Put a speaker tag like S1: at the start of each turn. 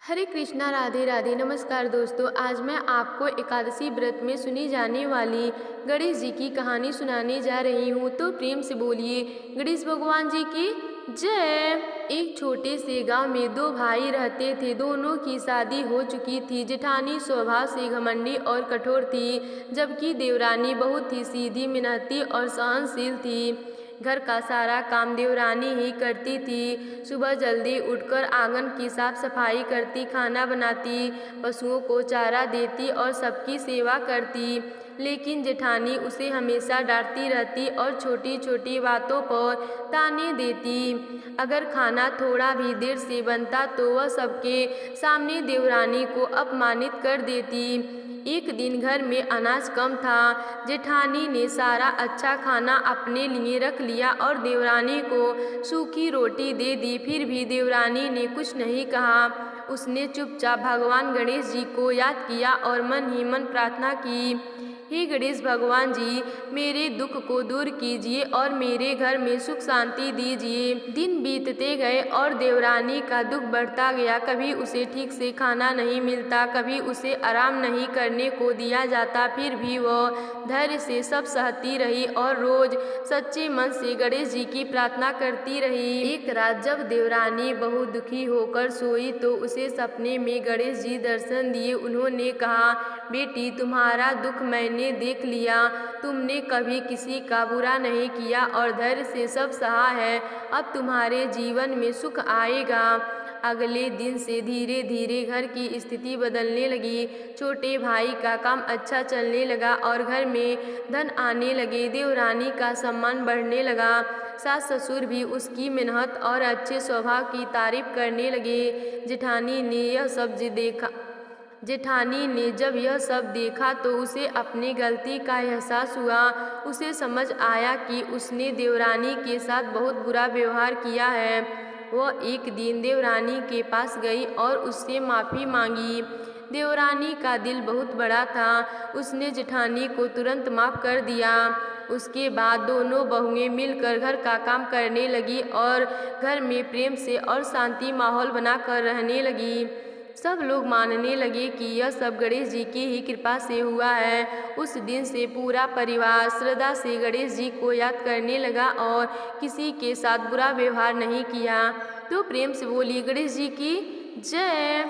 S1: हरे कृष्णा, राधे राधे। नमस्कार दोस्तों, आज मैं आपको एकादशी व्रत में सुनी जाने वाली गणेश जी की कहानी सुनाने जा रही हूँ। तो प्रेम से बोलिए गणेश भगवान जी की जय। एक छोटे से गांव में दो भाई रहते थे। दोनों की शादी हो चुकी थी। जेठानी स्वभाव से घमंडी और कठोर थी, जबकि देवरानी बहुत ही सीधी, मेहनती और सहनशील थी। घर का सारा काम देवरानी ही करती थी। सुबह जल्दी उठकर आंगन की साफ सफाई करती, खाना बनाती, पशुओं को चारा देती और सबकी सेवा करती। लेकिन जेठानी उसे हमेशा डांटती रहती और छोटी छोटी बातों पर ताने देती। अगर खाना थोड़ा भी देर से बनता तो वह सबके सामने देवरानी को अपमानित कर देती। एक दिन घर में अनाज कम था। जेठानी ने सारा अच्छा खाना अपने लिए रख लिया और देवरानी को सूखी रोटी दे दी। फिर भी देवरानी ने कुछ नहीं कहा। उसने चुपचाप भगवान गणेश जी को याद किया और मन ही मन प्रार्थना की, हे गणेश भगवान जी, मेरे दुख को दूर कीजिए और मेरे घर में सुख शांति दीजिए। दिन बीतते गए और देवरानी का दुख बढ़ता गया। कभी उसे ठीक से खाना नहीं मिलता, कभी उसे आराम नहीं करने को दिया जाता। फिर भी वह धैर्य से सब सहती रही और रोज सच्चे मन से गणेश जी की प्रार्थना करती रही। एक रात जब देवरानी बहुत दुखी होकर सोई तो उसे सपने में गणेश जी दर्शन दिए। उन्होंने कहा, बेटी, तुम्हारा दुख मैंने देख लिया। तुमने कभी किसी का बुरा नहीं किया और धैर्य से सब सहा है। अब तुम्हारे जीवन में सुख आएगा। अगले दिन से धीरे धीरे घर की स्थिति बदलने लगी। छोटे भाई का काम अच्छा चलने लगा और घर में धन आने लगे। देवरानी का सम्मान बढ़ने लगा। सास ससुर भी उसकी मेहनत और अच्छे स्वभाव की तारीफ करने लगे। जेठानी ने जब यह सब देखा तो उसे अपनी गलती का एहसास हुआ। उसे समझ आया कि उसने देवरानी के साथ बहुत बुरा व्यवहार किया है। वह एक दिन देवरानी के पास गई और उससे माफ़ी मांगी। देवरानी का दिल बहुत बड़ा था। उसने जेठानी को तुरंत माफ़ कर दिया। उसके बाद दोनों बहुएं मिलकर घर का काम करने लगी और घर में प्रेम से और शांति माहौल बनाकर रहने लगी। सब लोग मानने लगे कि यह सब गणेश जी की ही कृपा से हुआ है। उस दिन से पूरा परिवार श्रद्धा से गणेश जी को याद करने लगा और किसी के साथ बुरा व्यवहार नहीं किया। तो प्रेम से बोलिए गणेश जी की जय।